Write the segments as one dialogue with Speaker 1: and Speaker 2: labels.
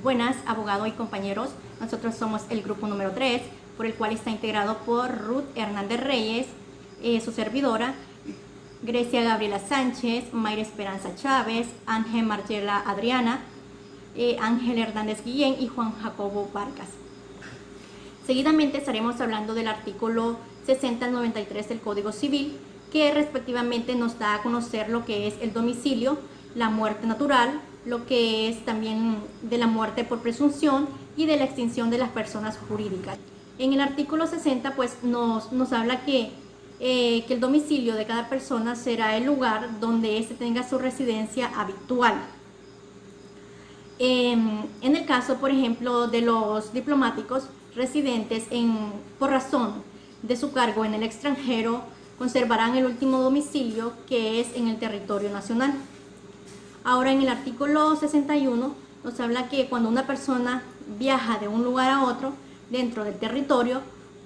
Speaker 1: Buenas, abogado y compañeros. Nosotros somos el grupo número 3, por el cual está integrado por Ruth Hernández Reyes, su servidora, Grecia Gabriela Sánchez, Mayra Esperanza Chávez, Ángel Marcela Adriana, Ángel Hernández Guillén y Juan Jacobo Vargas. Seguidamente estaremos hablando del artículo 60 al 93 del Código Civil, que respectivamente nos da a conocer lo que es el domicilio, la muerte natural, lo que es también de la muerte por presunción y de la extinción de las personas jurídicas. En el artículo 60 pues nos habla que el domicilio de cada persona será el lugar donde éste tenga su residencia habitual. En el caso, por ejemplo, de los diplomáticos residentes por razón de su cargo en el extranjero, conservarán el último domicilio, que es en el territorio nacional. Ahora, en el artículo 61 nos habla que cuando una persona viaja de un lugar a otro dentro del territorio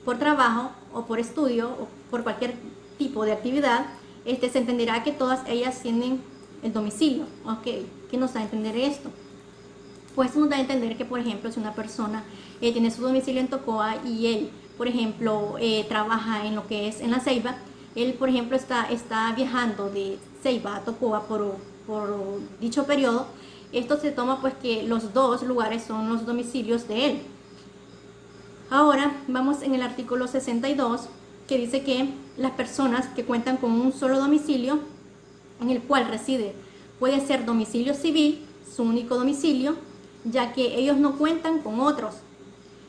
Speaker 1: por trabajo o por estudio o por cualquier tipo de actividad, se entenderá que todas ellas tienen el domicilio. ¿Qué nos da a entender esto? Pues nos da a entender que, por ejemplo, si una persona tiene su domicilio en Tocoa y él, por ejemplo, trabaja en lo que es en La Ceiba, él, por ejemplo, está viajando de Ceiba a Tocoa por dicho periodo. Esto se toma pues que los dos lugares son los domicilios de él. Ahora vamos en el artículo 62, que dice que las personas que cuentan con un solo domicilio en el cual reside puede ser domicilio civil, su único domicilio, ya que ellos no cuentan con otros.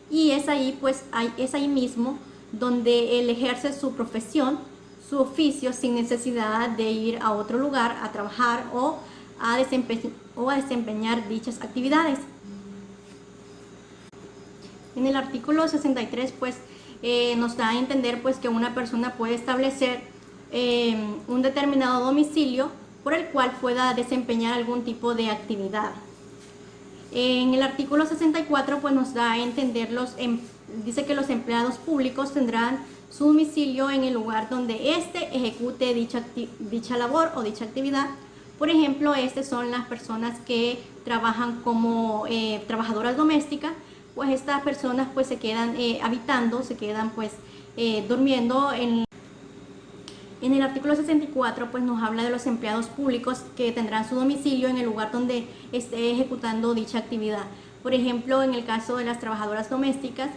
Speaker 1: Y es ahí mismo donde él ejerce su profesión, su oficio, sin necesidad de ir a otro lugar a trabajar o a desempeñar dichas actividades. En el artículo 63 pues nos da a entender pues que una persona puede establecer un determinado domicilio por el cual pueda desempeñar algún tipo de actividad. En el artículo 64 pues nos da a entender dice que los empleados públicos tendrán su domicilio en el lugar donde éste ejecute dicha labor o dicha actividad. Por ejemplo, son las personas que trabajan como trabajadoras domésticas, pues estas personas pues se quedan se quedan pues durmiendo en el artículo 64 pues nos habla de los empleados públicos que tendrán su domicilio en el lugar donde esté ejecutando dicha actividad. Por ejemplo, en el caso de las trabajadoras domésticas,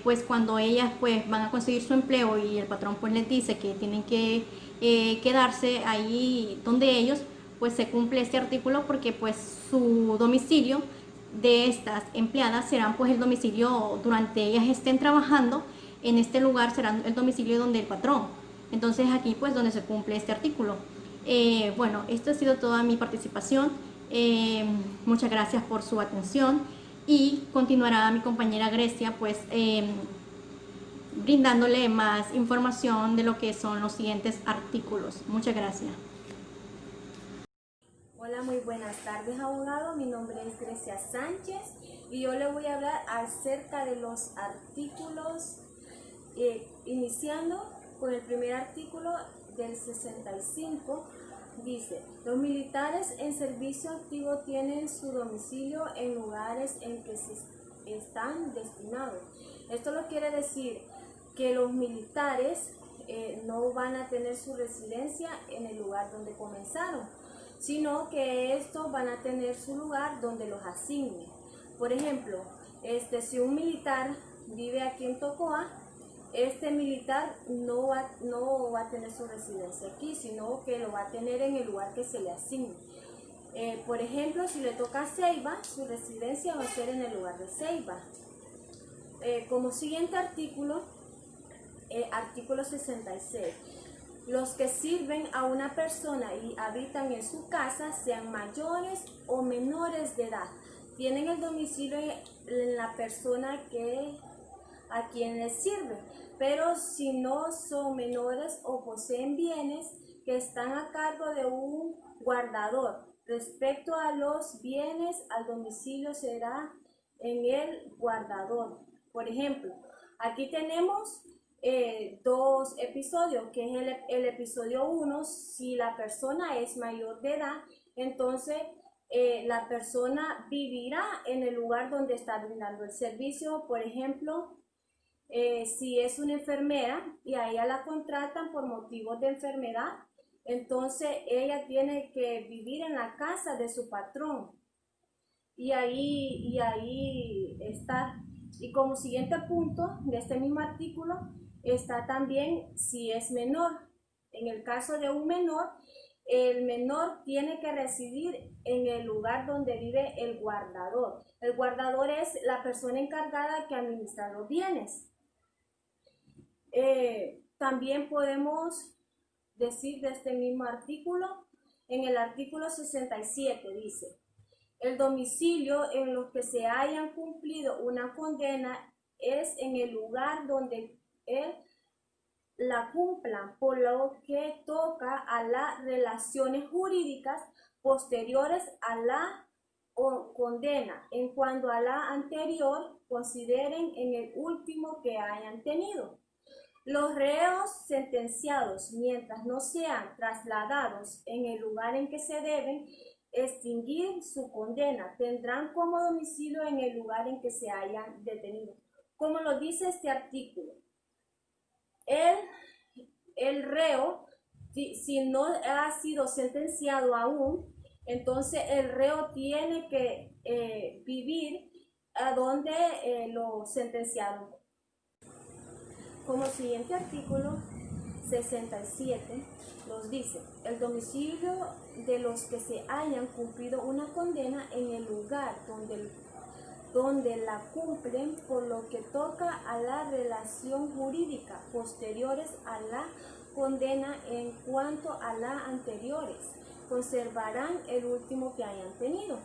Speaker 1: pues cuando ellas pues van a conseguir su empleo y el patrón pues les dice que tienen que quedarse ahí donde ellos, pues se cumple este artículo porque pues su domicilio de estas empleadas serán pues el domicilio durante ellas estén trabajando. En este lugar será el domicilio donde el patrón. Entonces aquí pues donde se cumple este artículo. Bueno, esto ha sido toda mi participación. Muchas gracias por su atención y continuará mi compañera Grecia pues brindándole más información de lo que son los siguientes artículos. Muchas gracias.
Speaker 2: Hola, muy buenas tardes, abogado. Mi nombre es Grecia Sánchez y yo le voy a hablar acerca de los artículos, iniciando con el primer artículo del 65. Dice: los militares en servicio activo tienen su domicilio en lugares en que están destinados. Esto lo quiere decir que los militares no van a tener su residencia en el lugar donde comenzaron, sino que estos van a tener su lugar donde los asigne. Por ejemplo, si un militar vive aquí en Tocoa, este militar no va a tener su residencia aquí, sino que lo va a tener en el lugar que se le asigne. Por ejemplo, si le toca a Ceiba, su residencia va a ser en el lugar de Ceiba. Como siguiente artículo, artículo 66. Los que sirven a una persona y habitan en su casa, sean mayores o menores de edad, tienen el domicilio en la persona a quien les sirve. Pero si no son menores o poseen bienes que están a cargo de un guardador, respecto a los bienes, al domicilio será en el guardador. Por ejemplo, aquí tenemos dos episodios, que es el episodio 1, si la persona es mayor de edad, entonces la persona vivirá en el lugar donde está brindando el servicio. Por ejemplo, si es una enfermera y a ella la contratan por motivos de enfermedad, entonces ella tiene que vivir en la casa de su patrón y ahí está. Y como siguiente punto de este mismo artículo está también si es menor. En el caso de un menor, el menor tiene que residir en el lugar donde vive el guardador. El guardador es la persona encargada que administra los bienes. También podemos decir de este mismo artículo, en el artículo 67 dice: el domicilio en los que se hayan cumplido una condena es en el lugar donde él la cumplan, por lo que toca a las relaciones jurídicas posteriores a la condena. En cuanto a la anterior, consideren en el último que hayan tenido. Los reos sentenciados, mientras no sean trasladados en el lugar en que se deben extinguir su condena, tendrán como domicilio en el lugar en que se hayan detenido. Como lo dice este artículo, el reo, si no ha sido sentenciado aún, entonces el reo tiene que vivir a donde lo sentenciaron. Como siguiente artículo 67 nos dice: el domicilio de los que se hayan cumplido una condena en el lugar donde la cumplen, por lo que toca a la relación jurídica posteriores a la condena. En cuanto a las anteriores, conservarán el último que hayan tenido.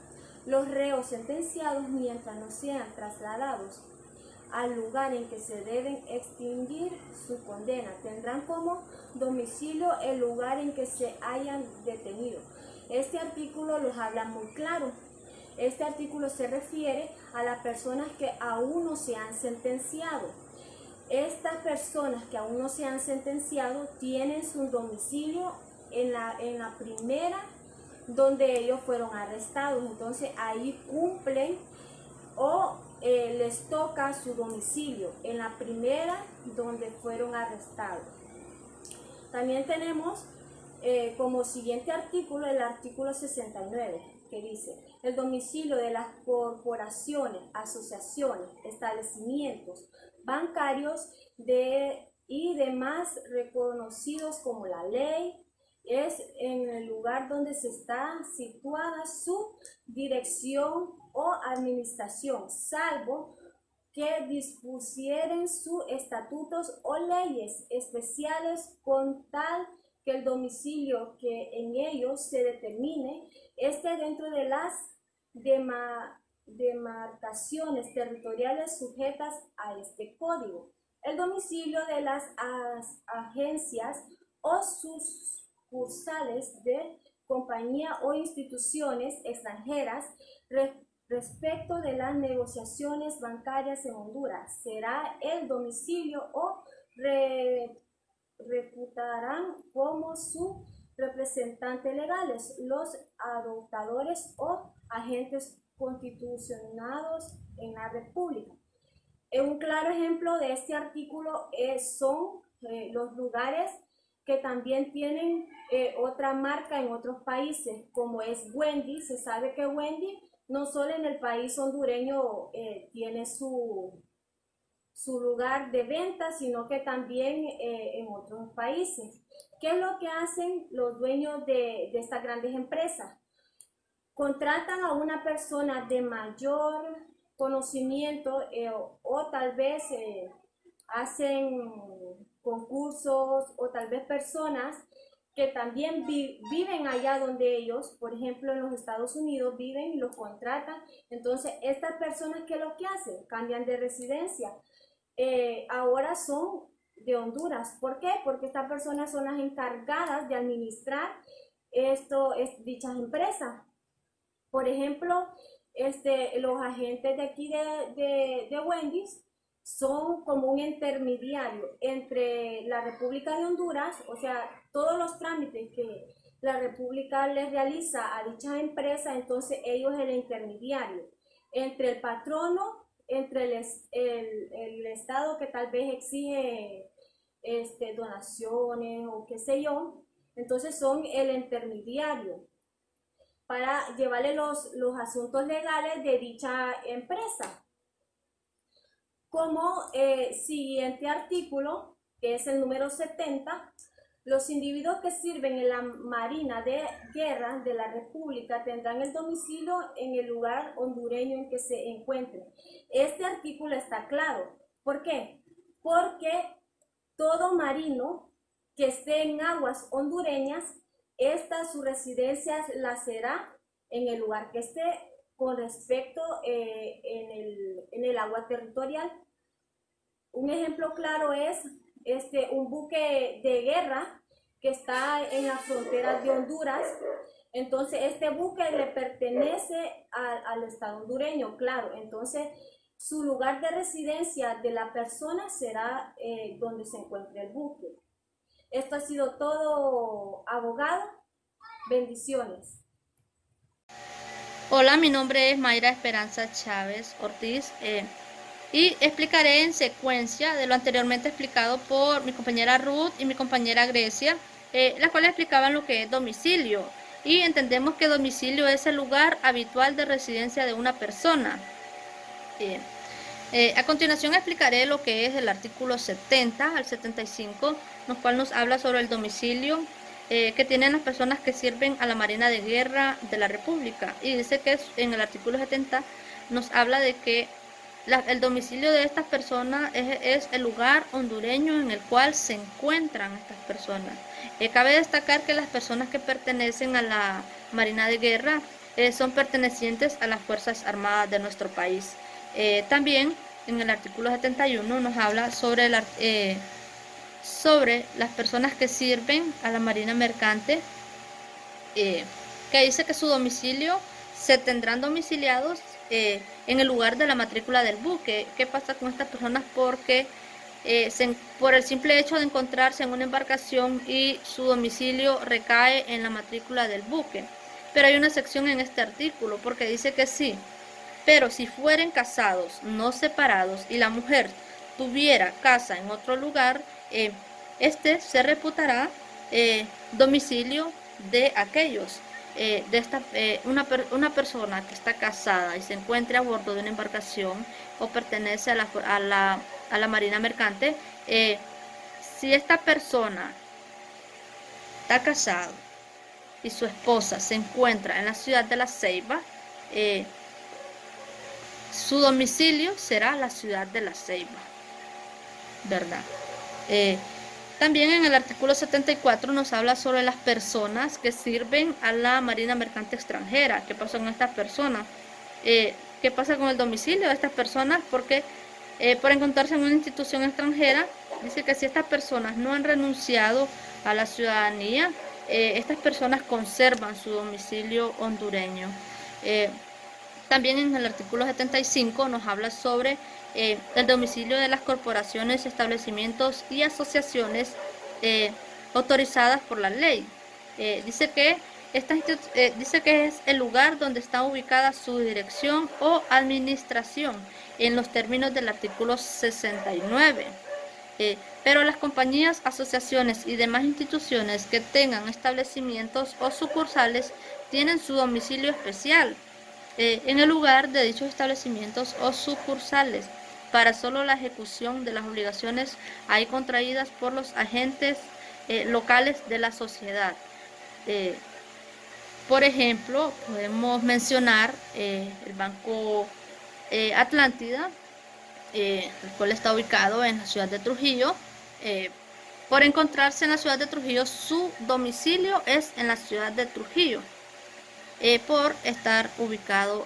Speaker 2: Los reos sentenciados, mientras no sean trasladados al lugar en que se deben extinguir su condena, tendrán como domicilio el lugar en que se hayan detenido. Este artículo los habla muy claro. Este artículo se refiere a las personas que aún no se han sentenciado. Estas personas que aún no se han sentenciado tienen su domicilio en la primera donde ellos fueron arrestados. Entonces ahí cumplen o les toca su domicilio en la primera donde fueron arrestados. También tenemos como siguiente artículo el artículo 69, que dice: el domicilio de las corporaciones, asociaciones, establecimientos bancarios y demás reconocidos como la ley es en el lugar donde se está situada su dirección o administración, salvo que dispusieren sus estatutos o leyes especiales, con tal que el domicilio que en ellos se determine esté dentro de las demarcaciones territoriales sujetas a este código. El domicilio de las agencias o sucursales de compañía o instituciones extranjeras respecto de las negociaciones bancarias en Honduras será el domicilio o reputarán como su representantes legales los adoptadores o agentes constitucionados en la República. Un claro ejemplo de este artículo son los lugares que también tienen otra marca en otros países, como es Wendy. Se sabe que Wendy no solo en el país hondureño tiene su lugar de venta, sino que también en otros países. ¿Qué es lo que hacen los dueños de estas grandes empresas? Contratan a una persona de mayor conocimiento o tal vez hacen concursos, o tal vez personas que también viven allá donde ellos, por ejemplo en los Estados Unidos, viven y los contratan. Entonces estas personas, ¿qué es lo que hacen? Cambian de residencia. Ahora son de Honduras. ¿Por qué? Porque estas personas son las encargadas de administrar dichas empresas. Por ejemplo, los agentes de aquí de Wendy's son como un intermediario entre la República de Honduras, o sea, todos los trámites la República les realiza a dicha empresa, entonces ellos el intermediario entre el patrono, entre el Estado que tal vez exige donaciones o qué sé yo, entonces son el intermediario para llevarle los asuntos legales de dicha empresa. Como siguiente artículo, que es el número 70, los individuos que sirven en la Marina de Guerra de la República tendrán el domicilio en el lugar hondureño en que se encuentren. Este artículo está claro. ¿Por qué? Porque todo marino que esté en aguas hondureñas, su residencia la será en el lugar que esté con respecto en el agua territorial. Un ejemplo claro es un buque de guerra que está en las fronteras de Honduras. Entonces este buque le pertenece al Estado hondureño, claro. Entonces su lugar de residencia de la persona será donde se encuentre el buque. Esto ha sido todo, abogado. Bendiciones.
Speaker 3: Hola, mi nombre es Mayra Esperanza Chávez Ortiz y explicaré en secuencia de lo anteriormente explicado por mi compañera Ruth y mi compañera Grecia, las cuales explicaban lo que es domicilio. Y entendemos que domicilio es el lugar habitual de residencia de una persona. A continuación explicaré lo que es el artículo 70 al 75, lo cual nos habla sobre el domicilio que tienen las personas que sirven a la Marina de Guerra de la República. Y dice que en el artículo 70 nos habla de que el domicilio de estas personas es el lugar hondureño en el cual se encuentran estas personas. Cabe destacar que las personas que pertenecen a la Marina de Guerra son pertenecientes a las Fuerzas Armadas de nuestro país. También en el artículo 71 nos habla sobre las personas que sirven a la Marina Mercante, que dice que su domicilio se tendrán domiciliados en el lugar de la matrícula del buque. ¿Qué pasa con estas personas? Porque por el simple hecho de encontrarse en una embarcación y su domicilio recae en la matrícula del buque. Pero hay una excepción en este artículo, porque dice que sí, pero si fueren casados, no separados, y la mujer tuviera casa en otro lugar, este se reputará domicilio de aquellos. Una persona que está casada y se encuentre a bordo de una embarcación o pertenece a la Marina Mercante, si esta persona está casada y su esposa se encuentra en la ciudad de La Ceiba, su domicilio será la ciudad de La Ceiba, ¿verdad? También en el artículo 74 nos habla sobre las personas que sirven a la Marina Mercante extranjera. ¿Qué pasa con estas personas? ¿Qué pasa con el domicilio de estas personas? Porque por encontrarse en una institución extranjera, dice que si estas personas no han renunciado a la ciudadanía, estas personas conservan su domicilio hondureño. También en el artículo 75 nos habla sobre el domicilio de las corporaciones, establecimientos y asociaciones autorizadas por la ley. Dice que es el lugar donde está ubicada su dirección o administración en los términos del artículo 69. Pero las compañías, asociaciones y demás instituciones que tengan establecimientos o sucursales tienen su domicilio especial en el lugar de dichos establecimientos o sucursales para solo la ejecución de las obligaciones ahí contraídas por los agentes locales de la sociedad. Por ejemplo, podemos mencionar el Banco Atlántida, el cual está ubicado en la ciudad de Trujillo. Por encontrarse en la ciudad de Trujillo, su domicilio es en la ciudad de Trujillo. Por estar ubicado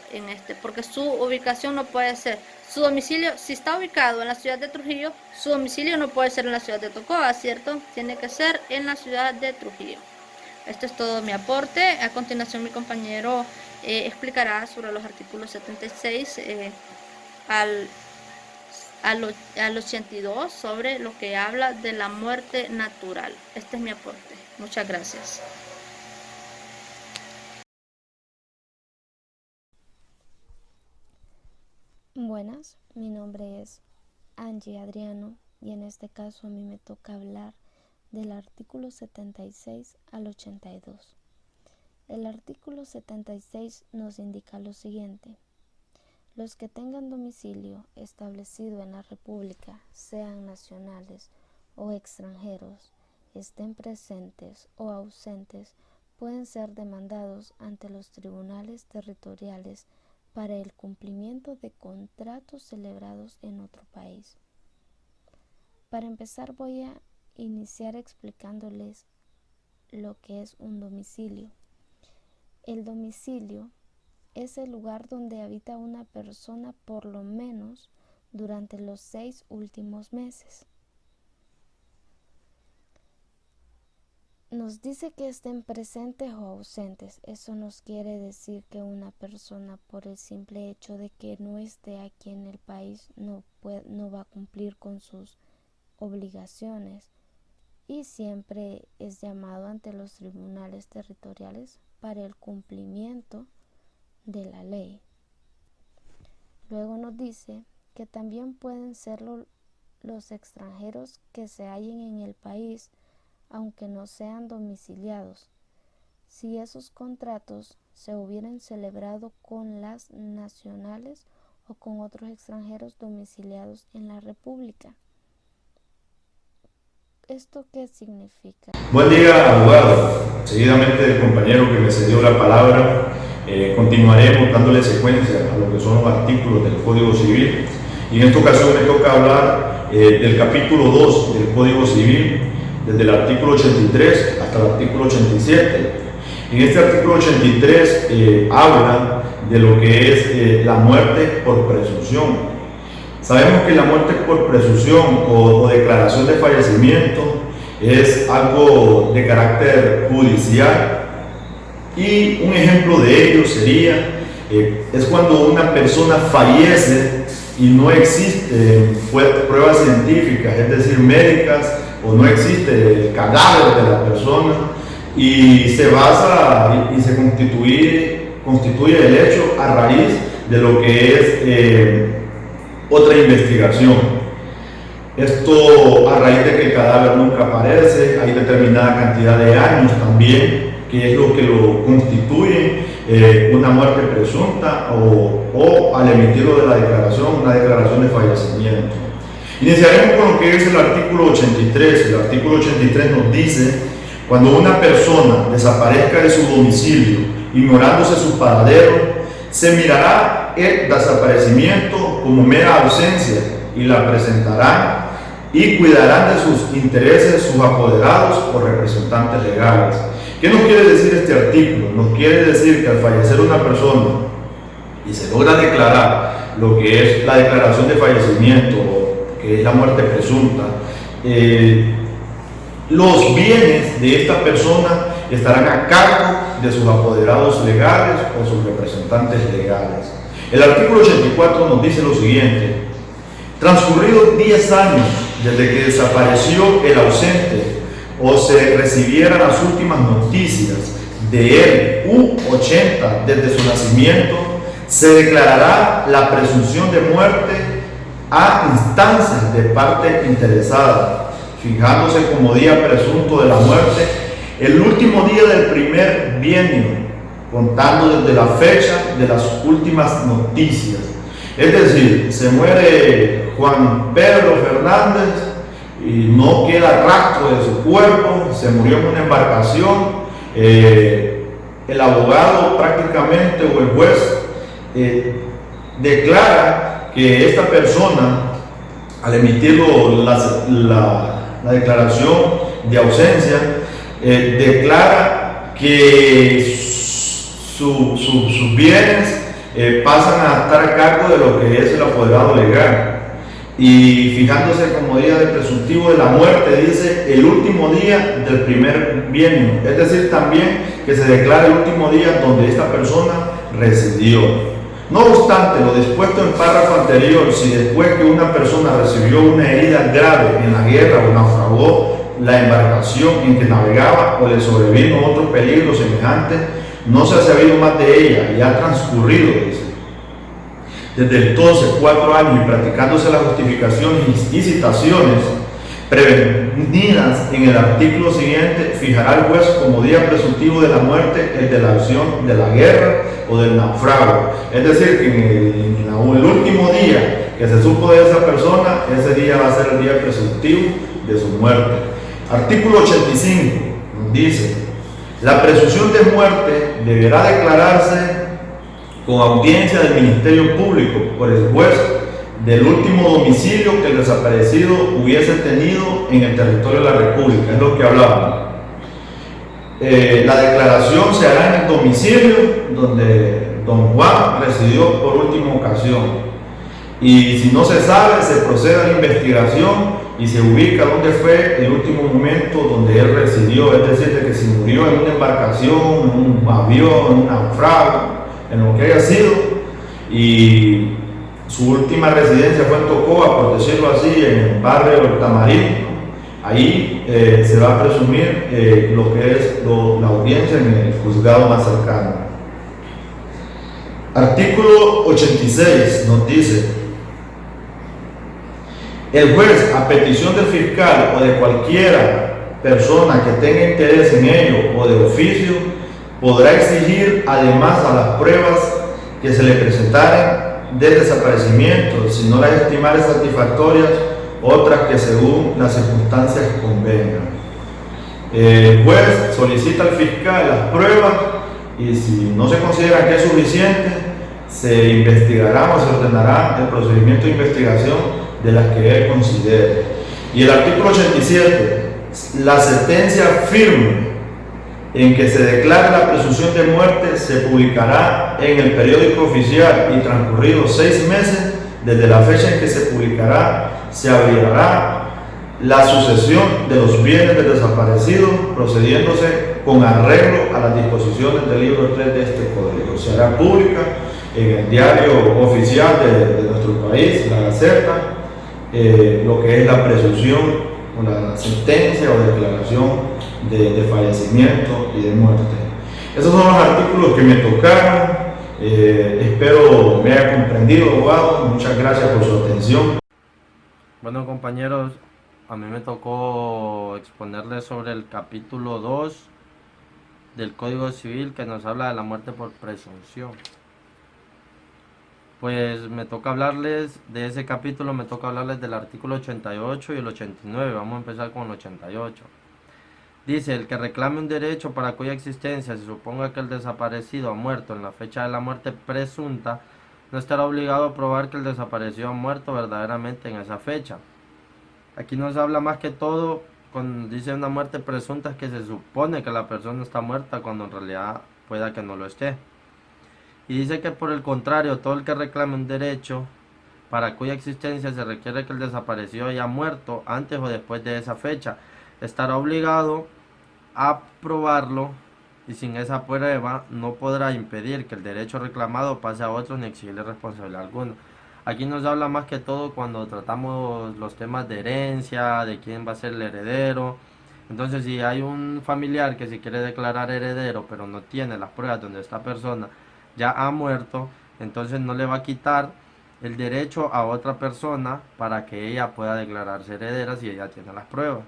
Speaker 3: porque su ubicación no puede ser, su domicilio, si está ubicado en la ciudad de Trujillo, su domicilio no puede ser en la ciudad de Tocoa, ¿cierto? Tiene que ser en la ciudad de Trujillo. Esto es todo mi aporte. A continuación mi compañero explicará sobre los artículos 76 al 82 sobre lo que habla de la muerte natural. Este es mi aporte. Muchas gracias.
Speaker 4: Buenas, mi nombre es Angie Adriano y en este caso a mí me toca hablar del artículo 76 al 82. El artículo 76 nos indica lo siguiente: los que tengan domicilio establecido en la República, sean nacionales o extranjeros, estén presentes o ausentes, pueden ser demandados ante los tribunales territoriales para el cumplimiento de contratos celebrados en otro país. Para empezar, voy a iniciar explicándoles lo que es un domicilio. El domicilio es el lugar donde habita una persona por lo menos durante los 6 últimos meses. Nos dice que estén presentes o ausentes. Eso nos quiere decir que una persona, por el simple hecho de que no esté aquí en el país, no va a cumplir con sus obligaciones y siempre es llamado ante los tribunales territoriales para el cumplimiento de la ley. Luego nos dice que también pueden ser los extranjeros que se hallen en el país, aunque no sean domiciliados, si esos contratos se hubieran celebrado con las nacionales o con otros extranjeros domiciliados en la República. ¿Esto qué significa?
Speaker 5: Buen día, abogado. Seguidamente el compañero que me cedió la palabra, continuaremos dándole secuencia a lo que son los artículos del Código Civil. Y en esta ocasión me toca hablar del capítulo 2 del Código Civil, desde el artículo 83 hasta el artículo 87. En este artículo 83 habla de lo que es la muerte por presunción. Sabemos que la muerte por presunción o declaración de fallecimiento es algo de carácter judicial, y un ejemplo de ello sería es cuando una persona fallece y no existen pruebas científicas, es decir, médicas, o no existe el cadáver de la persona, y se basa y se constituye el hecho a raíz de lo que es otra investigación. Esto a raíz de que el cadáver nunca aparece, hay determinada cantidad de años también, que es lo que lo constituye una muerte presunta o al emitirlo de la declaración, una declaración de fallecimiento. Iniciaremos con lo que es el artículo 83. El artículo 83 nos dice: cuando una persona desaparezca de su domicilio, ignorándose su paradero, se mirará el desaparecimiento como mera ausencia y la presentarán y cuidarán de sus intereses sus apoderados o representantes legales. ¿Qué nos quiere decir este artículo? Nos quiere decir que al fallecer una persona y se logra declarar lo que es la declaración de fallecimiento, que es la muerte presunta, los bienes de esta persona estarán a cargo de sus apoderados legales o sus representantes legales. El artículo 84 nos dice lo siguiente: transcurridos 10 años desde que desapareció el ausente o se recibieran las últimas noticias de él u 80 desde su nacimiento, se declarará la presunción de muerte a instancias de parte interesada, fijándose como día presunto de la muerte el último día del primer bienio, contando desde la fecha de las últimas noticias. Es decir, se muere Juan Pedro Fernández y no queda rastro de su cuerpo, se murió en una embarcación, el abogado prácticamente o el juez declara que esta persona, al emitir la declaración de ausencia, declara que sus bienes pasan a estar a cargo de lo que es el apoderado legal. Y fijándose como día de presuntivo de la muerte, dice el último día del primer bienio, es decir, también que se declara el último día donde esta persona residió. No obstante, lo dispuesto en párrafo anterior, si después que una persona recibió una herida grave en la guerra o naufragó la embarcación en que navegaba o le sobrevino otro peligro semejante, no se ha sabido más de ella y ha transcurrido, dice, desde entonces 4 años y practicándose las justificaciones y citaciones prevenidas en el artículo siguiente, fijará el juez como día presuntivo de la muerte el de la acción de la guerra o del naufragio. Es decir, que en el último día que se supo de esa persona, ese día va a ser el día presuntivo de su muerte. Artículo 85 dice: la presunción de muerte deberá declararse con audiencia del Ministerio Público por el juez del último domicilio que el desaparecido hubiese tenido en el territorio de la República. Es lo que hablábamos. La declaración se hará en el domicilio donde don Juan residió por última ocasión. Y si no se sabe, se procede a la investigación y se ubica dónde fue el último momento donde él residió. Es decir, de que si murió en una embarcación, en un avión, en un naufragio, en lo que haya sido, y su última residencia fue en Tocoa, por decirlo así, en el barrio del Tamarindo. Ahí se va a presumir lo que es la audiencia en el juzgado más cercano. Artículo 86 nos dice: el juez, a petición del fiscal o de cualquiera persona que tenga interés en ello o de oficio, podrá exigir además a las pruebas que se le presentaren del desaparecimiento, si no las estimare satisfactorias, otras que según las circunstancias convengan. El juez solicita al fiscal las pruebas y si no se considera que es suficiente, se investigará o se ordenará el procedimiento de investigación de las que él considere. Y el artículo 87, la sentencia firme en que se declare la presunción de muerte se publicará en el periódico oficial y transcurridos 6 meses desde la fecha en que se publicará, se abrirá la sucesión de los bienes del desaparecido, procediéndose con arreglo a las disposiciones del libro 3 de este código. Se hará pública en el diario oficial de nuestro país, la Gaceta, lo que es la presunción o la sentencia o declaración de fallecimiento y de muerte. Esos son los artículos que me tocaron. Espero me haya comprendido, abogado. Muchas gracias por su atención.
Speaker 6: Bueno, compañeros, a mí me tocó exponerles sobre el capítulo 2 del Código Civil, que nos habla de la muerte por presunción. Pues me toca hablarles de ese capítulo, me toca hablarles del artículo 88 y el 89. Vamos a empezar con el 88. Dice: el que reclame un derecho para cuya existencia se suponga que el desaparecido ha muerto en la fecha de la muerte presunta, no estará obligado a probar que el desaparecido ha muerto verdaderamente en esa fecha. Aquí nos habla más que todo, cuando dice una muerte presunta, es que se supone que la persona está muerta cuando en realidad pueda que no lo esté. Y dice que por el contrario, todo el que reclame un derecho para cuya existencia se requiere que el desaparecido haya muerto antes o después de esa fecha, estará obligado a probarlo, y sin esa prueba no podrá impedir que el derecho reclamado pase a otro ni exigirle responsabilidad alguna. Aquí nos habla más que todo cuando tratamos los temas de herencia, de quién va a ser el heredero. Entonces, si hay un familiar que se quiere declarar heredero pero no tiene las pruebas donde esta persona ya ha muerto, entonces no le va a quitar el derecho a otra persona para que ella pueda declararse heredera si ella tiene las pruebas.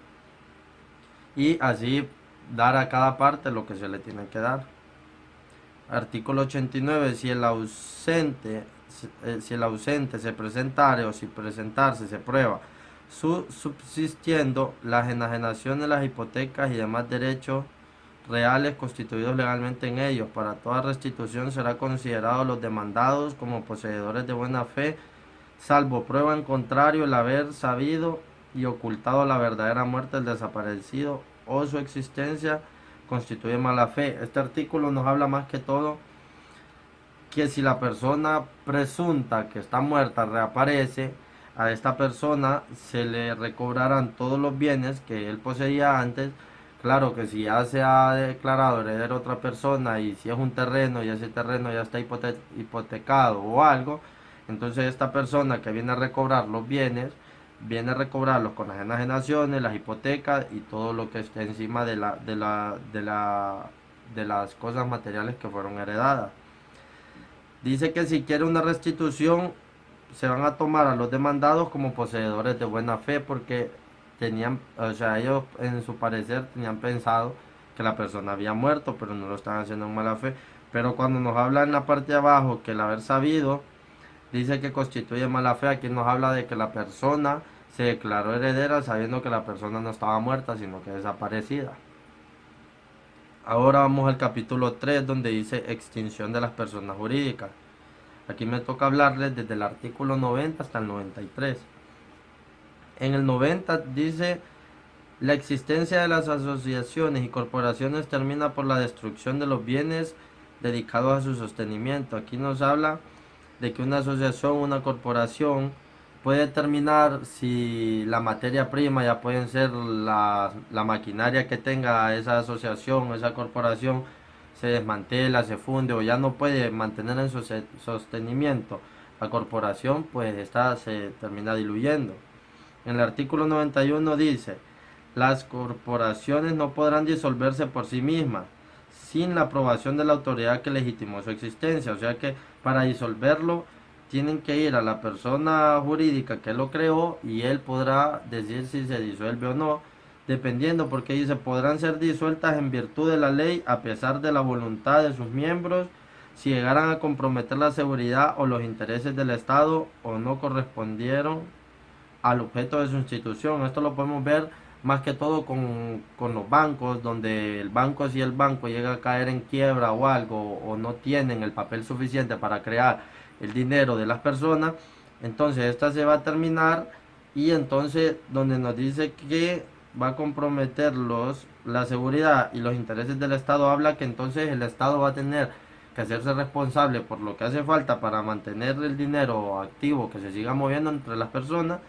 Speaker 6: Y así dar a cada parte lo que se le tiene que dar. Artículo 89. Si el ausente se presentare o si presentarse se prueba subsistiendo las enajenaciones, las hipotecas y demás derechos reales constituidos legalmente en ellos, para toda restitución será considerado los demandados como poseedores de buena fe, salvo prueba en contrario el haber sabido y ocultado la verdadera muerte del desaparecido o su existencia constituye mala fe. Este artículo nos habla más que todo que si la persona presunta que está muerta reaparece, a esta persona se le recobrarán todos los bienes que él poseía antes. Claro que si ya se ha declarado heredero a otra persona y si es un terreno y ese terreno ya está hipotecado o algo, entonces esta persona que viene a recobrar los bienes, viene a recobrarlos con las enajenaciones, las hipotecas y todo lo que esté encima de las cosas materiales que fueron heredadas. Dice que si quiere una restitución, se van a tomar a los demandados como poseedores de buena fe porque tenían, o sea, ellos en su parecer tenían pensado que la persona había muerto, pero no lo estaban haciendo en mala fe. Pero cuando nos habla en la parte de abajo que el haber sabido, dice que constituye mala fe, aquí nos habla de que la persona se declaró heredera sabiendo que la persona no estaba muerta, sino que desaparecida. Ahora vamos al capítulo 3, donde dice extinción de las personas jurídicas. Aquí me toca hablarles desde el artículo 90 hasta el 93. En el 90 dice: la existencia de las asociaciones y corporaciones termina por la destrucción de los bienes dedicados a su sostenimiento. Aquí nos habla de que una asociación, una corporación, puede determinar si la materia prima, ya pueden ser la maquinaria que tenga esa asociación, esa corporación, se desmantela, se funde o ya no puede mantener en su sostenimiento la corporación, pues esta se termina diluyendo. En el artículo 91 dice: las corporaciones no podrán disolverse por sí mismas sin la aprobación de la autoridad que legitimó su existencia. O sea que para disolverlo tienen que ir a la persona jurídica que lo creó y él podrá decir si se disuelve o no, dependiendo, porque dice: podrán ser disueltas en virtud de la ley a pesar de la voluntad de sus miembros si llegaran a comprometer la seguridad o los intereses del Estado o no correspondieron al objeto de su institución. Esto lo podemos ver más que todo con los bancos, donde el banco, si el banco llega a caer en quiebra o algo, o no tienen el papel suficiente para crear el dinero de las personas, entonces esta se va a terminar, y entonces donde nos dice que va a comprometer la seguridad y los intereses del Estado, habla que entonces el Estado va a tener que hacerse responsable por lo que hace falta para mantener el dinero activo, que se siga moviendo entre las personas,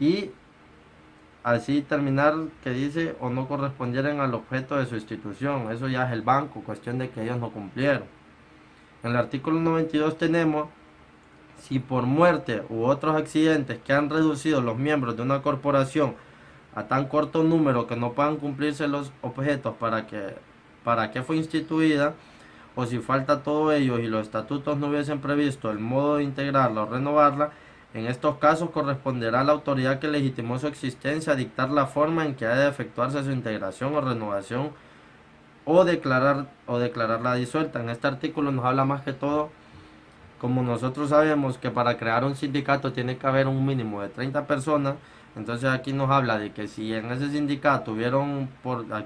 Speaker 6: y así terminar que dice o no correspondieran al objeto de su institución. Eso ya es el banco, cuestión de que ellos no cumplieron. En el artículo 92 tenemos: si por muerte u otros accidentes que han reducido los miembros de una corporación a tan corto número que no puedan cumplirse los objetos para que fue instituida, o si falta todo ello y los estatutos no hubiesen previsto el modo de integrarla o renovarla, en estos casos corresponderá a la autoridad que legitimó su existencia dictar la forma en que ha de efectuarse su integración o renovación o declararla disuelta. En este artículo nos habla más que todo, como nosotros sabemos que para crear un sindicato tiene que haber un mínimo de 30 personas, entonces aquí nos habla de que si en ese sindicato hubieron,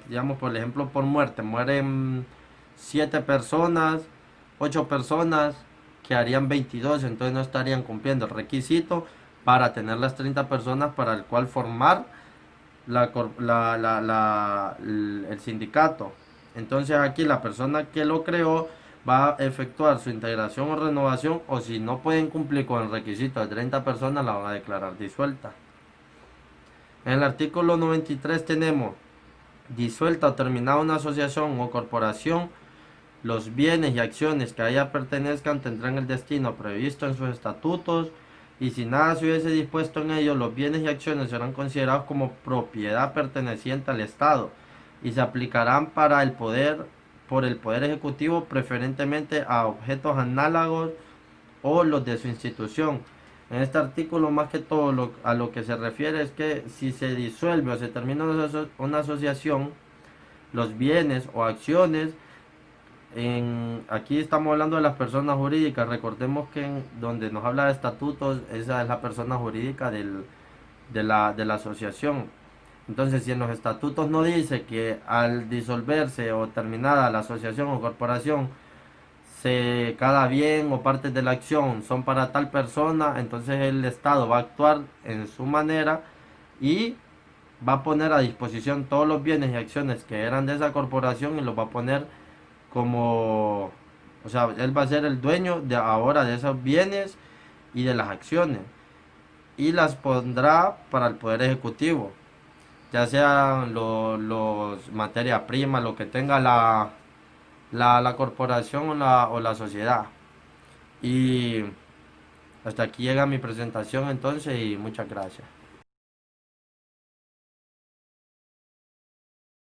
Speaker 6: digamos por ejemplo por muerte, mueren 7 personas, 8 personas, quedarían 22, entonces no estarían cumpliendo el requisito para tener las 30 personas para el cual formar el sindicato. Entonces aquí la persona que lo creó va a efectuar su integración o renovación, o si no pueden cumplir con el requisito de 30 personas, la van a declarar disuelta. En el artículo 93 tenemos: disuelta o terminada una asociación o corporación, los bienes y acciones que a ella pertenezcan tendrán el destino previsto en sus estatutos, y si nada se hubiese dispuesto en ellos, los bienes y acciones serán considerados como propiedad perteneciente al Estado y se aplicarán por el Poder Ejecutivo, preferentemente a objetos análogos o los de su institución. En este artículo, más que todo, a lo que se refiere es que si se disuelve o se termina una asociación, los bienes o acciones, aquí estamos hablando de las personas jurídicas. Recordemos que donde nos habla de estatutos, esa es la persona jurídica de la asociación. Entonces, si en los estatutos no dice que al disolverse o terminada la asociación o corporación, cada bien o partes de la acción son para tal persona, entonces el Estado va a actuar en su manera y va a poner a disposición todos los bienes y acciones que eran de esa corporación, y los va a poner como, o sea, él va a ser el dueño de ahora de esos bienes y de las acciones, y las pondrá para el Poder Ejecutivo, ya sea los materia prima, lo que tenga la corporación o la sociedad. Y hasta aquí llega mi presentación entonces, y muchas gracias.